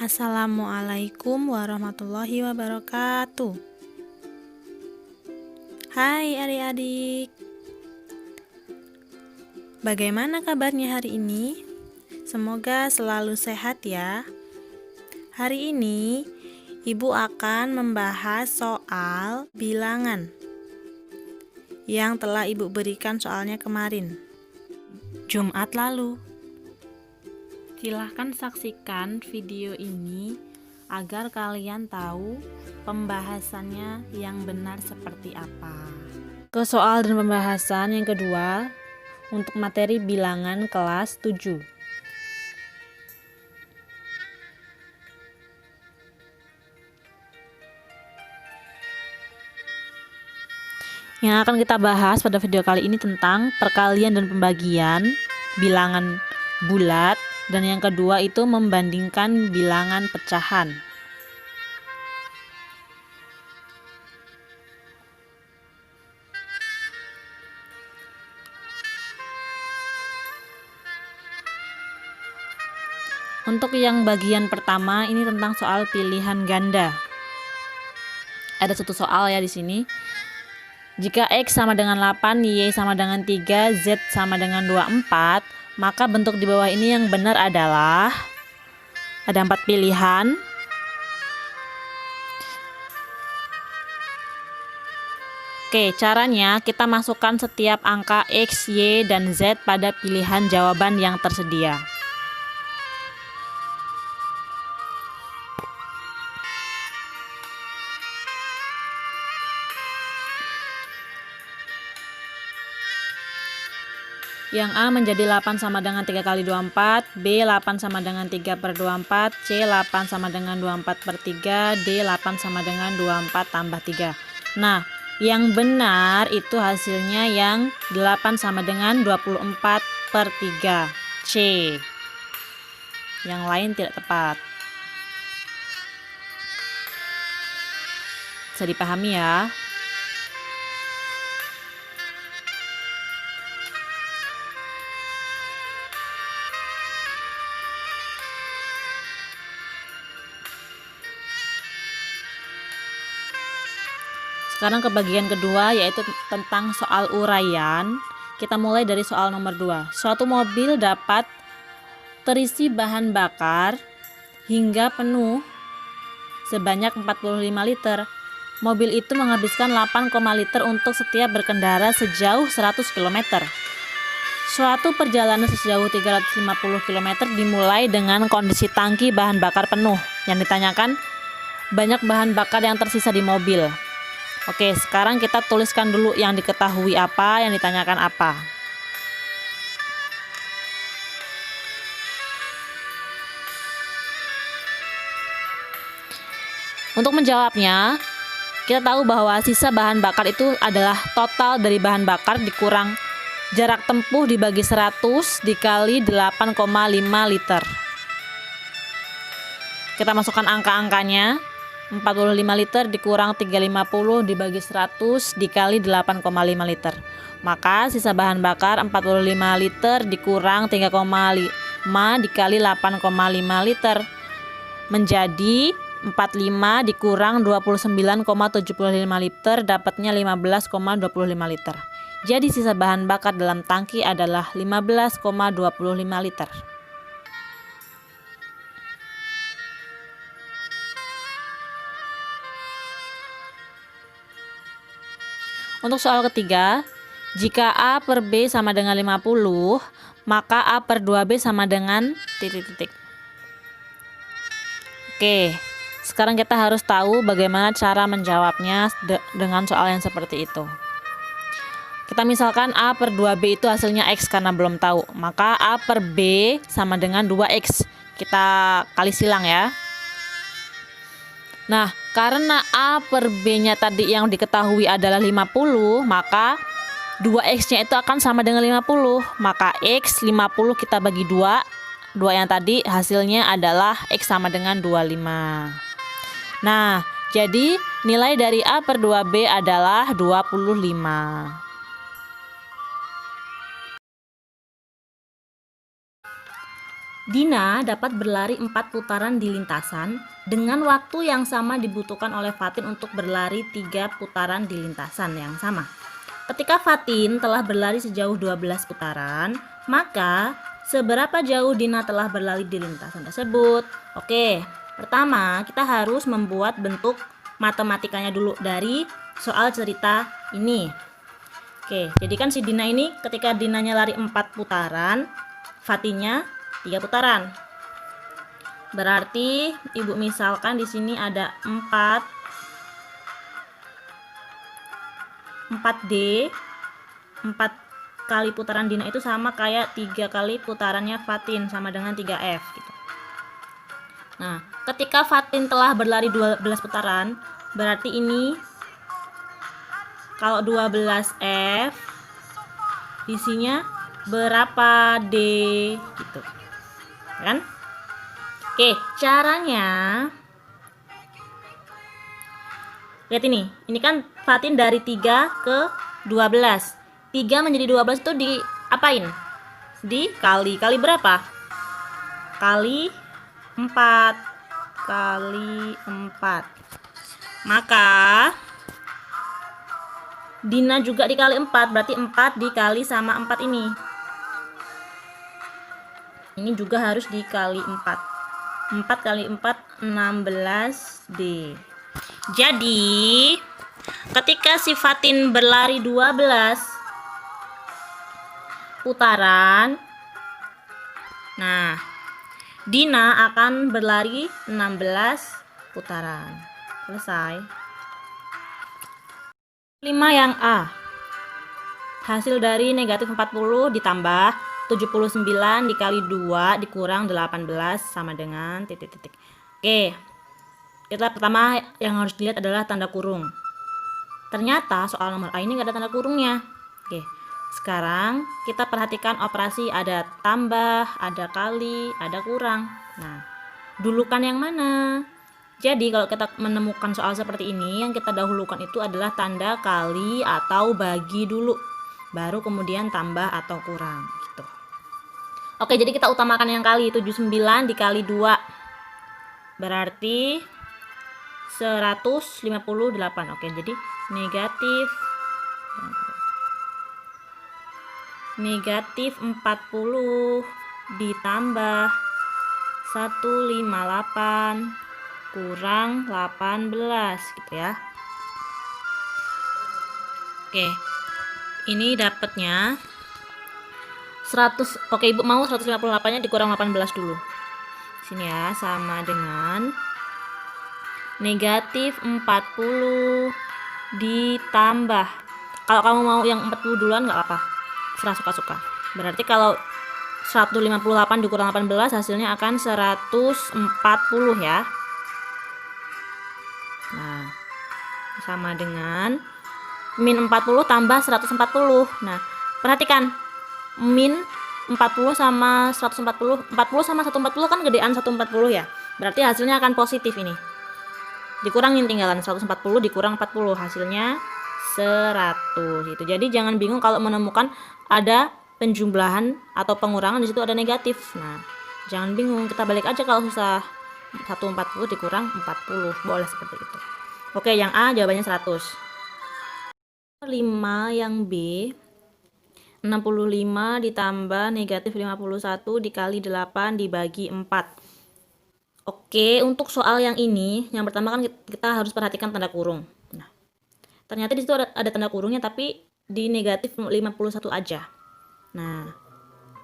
Assalamualaikum warahmatullahi wabarakatuh. Hai adik-adik, bagaimana kabarnya hari ini? Semoga selalu sehat ya. Hari ini Ibu akan membahas soal bilangan yang telah Ibu berikan soalnya kemarin, Jumat lalu. Silahkan saksikan video ini agar kalian tahu pembahasannya yang benar seperti apa. Ke soal dan pembahasan yang kedua untuk materi bilangan kelas 7. Yang akan kita bahas pada video kali ini tentang perkalian dan pembagian bilangan bulat, dan yang kedua itu membandingkan bilangan pecahan. Untuk yang bagian pertama ini tentang soal pilihan ganda. Ada satu soal ya di sini. Jika X sama dengan 8, Y sama dengan 3, Z sama dengan 24, maka bentuk di bawah ini yang benar adalah ada 4 pilihan. Oke, caranya kita masukkan setiap angka X, Y, dan Z pada pilihan jawaban yang tersedia. Yang A menjadi 8 sama dengan 3 kali 24, B 8 sama dengan 3 per 24, C 8 sama dengan 24 per 3, D 8 sama dengan 24 tambah 3. Nah, yang benar itu hasilnya yang 8 sama dengan 24 per 3, C. Yang lain tidak tepat. Bisa dipahami ya? Sekarang ke bagian kedua, yaitu tentang soal uraian. Kita mulai dari soal nomor 2. Suatu mobil dapat terisi bahan bakar hingga penuh sebanyak 45 liter. Mobil itu menghabiskan 8, liter untuk setiap berkendara sejauh 100 km. Suatu perjalanan sejauh 350 km dimulai dengan kondisi tangki bahan bakar penuh. Yang ditanyakan, banyak bahan bakar yang tersisa di mobil. Oke, sekarang kita tuliskan dulu yang diketahui apa, yang ditanyakan apa. Untuk menjawabnya, kita tahu bahwa sisa bahan bakar itu adalah total dari bahan bakar dikurang jarak tempuh dibagi 100 dikali 8,5 liter. Kita masukkan angka-angkanya. 45 liter dikurang 350 dibagi 100 dikali 8,5 liter. Maka sisa bahan bakar 45 liter dikurang 3,5 dikali 8,5 liter menjadi 45 dikurang 29,75 liter, dapatnya 15,25 liter. Jadi sisa bahan bakar dalam tangki adalah 15,25 liter. Untuk soal ketiga, jika A per B sama dengan 50, maka A per 2B sama dengan titik-titik. Oke, sekarang kita harus tahu bagaimana cara menjawabnya dengan soal yang seperti itu. Kita misalkan A per 2B itu hasilnya X karena belum tahu, maka A per B sama dengan 2X. Kita kali silang ya. Nah, karena A per B-nya tadi yang diketahui adalah 50, maka 2X-nya itu akan sama dengan 50. Maka X 50 kita bagi 2. 2 yang tadi hasilnya adalah X sama dengan 25. Nah, jadi nilai dari A per 2B adalah 25. Dina dapat berlari 4 putaran di lintasan dengan waktu yang sama dibutuhkan oleh Fatin untuk berlari 3 putaran di lintasan yang sama. Ketika Fatin telah berlari sejauh 12 putaran, maka seberapa jauh Dina telah berlari di lintasan tersebut? Oke, pertama kita harus membuat bentuk matematikanya dulu dari soal cerita ini. Oke, jadi kan si Dina ini ketika Dinanya lari 4 putaran, Fatinnya 3 putaran. Berarti Ibu misalkan di sini ada 4D, 4 kali putaran Dina itu sama kayak 3 kali putarannya Fatin, sama dengan 3F gitu. Nah, ketika Fatin telah berlari 12 putaran, berarti ini kalau 12F isinya berapa D gitu. Kan? Oke, caranya lihat ini kan Fatin dari 3 ke 12. 3 menjadi 12 itu diapain? Dikali berapa? Kali 4. Kali 4. Maka Dina juga dikali 4, berarti 4 dikali sama 4 ini. Ini juga harus dikali 4. 4 kali 4 16D. Jadi ketika si Fatin berlari 12 putaran, nah Dina akan berlari 16 putaran. Selesai. 5 yang A. Hasil dari negatif 40 ditambah 79 dikali 2 dikurang 18 sama dengan titik-titik. Oke, kita pertama yang harus dilihat adalah tanda kurung. Ternyata soal nomor A ini nggak ada tanda kurungnya. Oke, sekarang kita perhatikan operasi ada tambah, ada kali, ada kurang. Nah, dulukan yang mana? Jadi kalau kita menemukan soal seperti ini, yang kita dahulukan itu adalah tanda kali atau bagi dulu, baru kemudian tambah atau kurang gitu. Oke, jadi kita utamakan yang kali. 79 dikali 2 berarti 158. Oke, jadi negatif 40 ditambah 158 kurang 18 gitu ya. Oke, ini dapatnya 100. Oke, Ibu mau 158 nya dikurang 18 dulu. Sini ya, sama dengan negatif 40 ditambah, kalau kamu mau yang 40 duluan nggak apa-apa, serah suka-suka. Berarti kalau 158 dikurang 18 hasilnya akan 140 ya. Nah, sama dengan min 40 tambah 140. Nah, perhatikan min 40 sama 140, 40 sama 140 kan gedean 140 ya. Berarti hasilnya akan positif ini. Dikurangin tinggalan 140 dikurang 40, hasilnya 100 gitu. Jadi jangan bingung kalau menemukan ada penjumlahan atau pengurangan di situ ada negatif. Nah, jangan bingung, kita balik aja kalau susah. 140 dikurang 40, boleh seperti itu. Oke, yang A jawabannya 100. 5 yang B, 65 ditambah negatif 51 dikali 8 dibagi 4. Oke, untuk soal yang ini, yang pertama kan kita harus perhatikan tanda kurung. Nah, ternyata di situ ada tanda kurungnya, tapi di negatif 51 aja. Nah,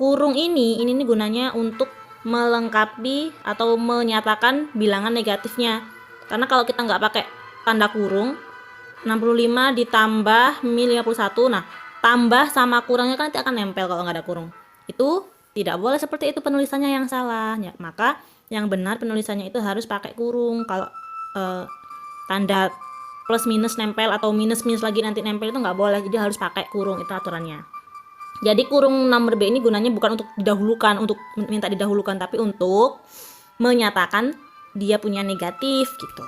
kurung ini gunanya untuk melengkapi atau menyatakan bilangan negatifnya. Karena kalau kita nggak pakai tanda kurung, 65 ditambah min 51, nah tambah sama kurangnya kan nanti akan nempel kalau nggak ada kurung. Itu tidak boleh seperti itu, penulisannya yang salah ya. Maka yang benar penulisannya itu harus pakai kurung. Kalau tanda plus minus nempel atau minus minus lagi nanti nempel itu nggak boleh, jadi harus pakai kurung, itu aturannya. Jadi kurung nomor B ini gunanya bukan untuk didahulukan, untuk minta didahulukan, tapi untuk menyatakan dia punya negatif gitu.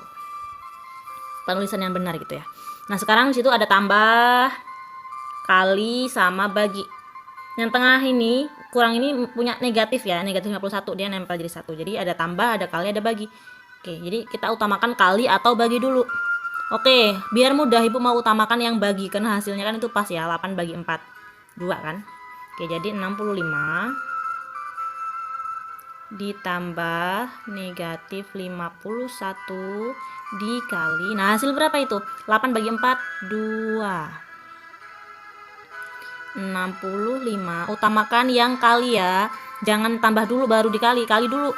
Penulisan yang benar gitu ya. Nah, sekarang di situ ada tambah, kali, sama bagi. Yang tengah ini kurang ini punya negatif ya, negatif 51, dia nempel jadi 1. Jadi ada tambah, ada kali, ada bagi. Oke, jadi kita utamakan kali atau bagi dulu. Oke, biar mudah Ibu mau utamakan yang bagi, karena hasilnya kan itu pas ya, 8 bagi 4, 2 kan. Oke, jadi 65 ditambah negatif 51 dikali, nah hasil berapa itu? 8 bagi 4, 2. 65, utamakan yang kali ya, jangan tambah dulu baru dikali, kali dulu.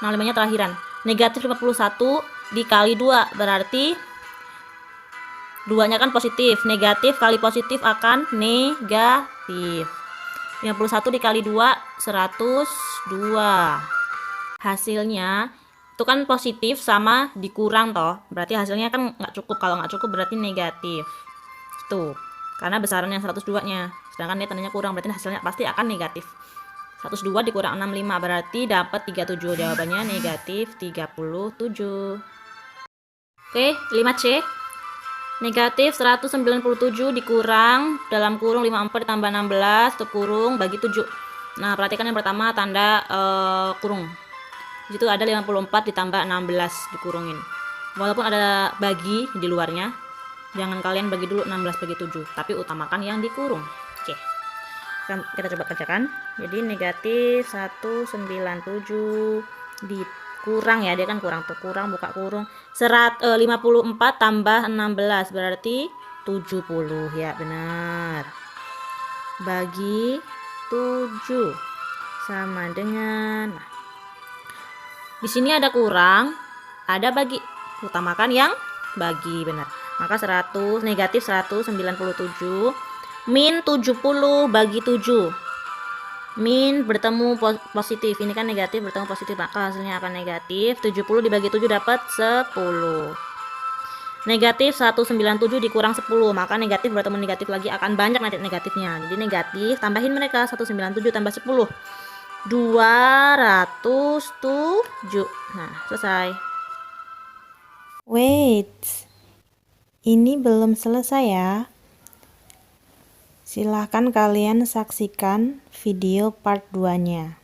65-nya terakhiran. Negatif 51 dikali 2 berarti 2-nya kan positif, negatif kali positif akan negatif. 51 dikali 2 102. Hasilnya itu kan positif sama dikurang toh, berarti hasilnya kan nggak cukup. Kalau nggak cukup berarti negatif tuh, karena besarannya 102-nya, sedangkan dia tandanya kurang, berarti hasilnya pasti akan negatif. 102 dikurang 65 berarti dapat 37. Jawabannya negatif 37. Oke, 5C. Negatif 197 dikurang dalam kurung 54 ditambah 16 tutup kurung bagi 7. Nah, perhatikan yang pertama tanda kurung. Di situ ada 54 ditambah 16 dikurungin. Walaupun ada bagi di luarnya, jangan kalian bagi dulu 16 bagi 7, tapi utamakan yang dikurung. Oke. Kita coba kerjakan. Jadi negatif 197 dikurang ya, dia kan kurang tuh, kurang buka kurung 54 tambah 16 berarti 70 ya, benar. Bagi 7 sama dengan, nah, di sini ada kurang, ada bagi, utamakan yang bagi, benar. Maka negatif 197 min 70 bagi 7. Min bertemu positif, ini kan negatif bertemu positif, maka hasilnya akan negatif. 70 dibagi 7 dapat 10. Negatif 197 dikurang 10, maka negatif bertemu negatif lagi, akan banyak nanti negatifnya. Jadi negatif, tambahin mereka, 197 tambah 10 207. Nah, selesai. Wait, ini belum selesai ya. Silahkan kalian saksikan video part 2-nya.